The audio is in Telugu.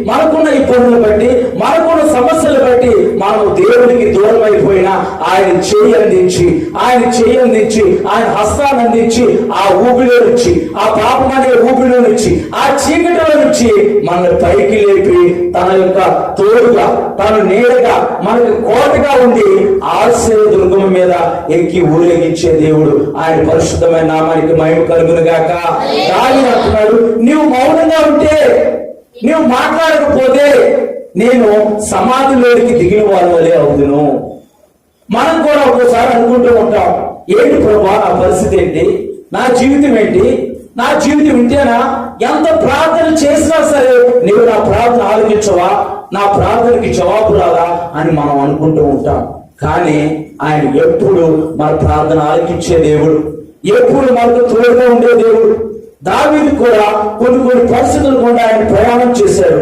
మనకున్న ఇబ్బందులు బట్టి, మనకున్న సమస్యలు బట్టి మనం దేవునికి దూరం అయిపోయినా ఆయన చేయి అందించి ఆయన హస్తాన్ని అందించి ఆ ఊపిలో నుంచి, ఆ పాపం అనే ఊపిలో నుంచి, ఆ చీకటిలో నుంచి మన పైకి లేపి తన యొక్క తోడుగా, తన నీడగా, మనకు కోటగా ఉండి ఆశీర్వాద మీద ఎక్కి ఊరేగించే దేవుడు. ఆయన పరిశుద్ధమైన నామానికి మహిమ కలుగును గాక. దావీదు అంటున్నాడు, నీవు మౌనంగా ఉంటే, నీవు మాట్లాడకపోతే నేను సమాధిలోకి దిగిన వాళ్ళ వలే అవుదును. మనం కూడా ఒక్కోసారి అనుకుంటూ ఉంటాం, ఏంటి ప్రభా నా పరిస్థితి ఏంటి, నా జీవితం ఏంటి, నా జీవితం ఇంతేనా, ఎంత ప్రార్థన చేసినా సరే నీవు నా ప్రార్థన ఆలోచించవా, నా ప్రార్థనకి జవాబు రాదా అని మనం అనుకుంటూ ఉంటాం. కానీ ఆయన ఎప్పుడు మన ప్రార్థన ఆలకించే దేవుడు, ఎప్పుడు మనకు తోడుగా ఉండే దేవుడు. దావీదు కూడా కొన్ని పరిస్థితులు కూడా ఆయన ప్రయాణం చేశాడు.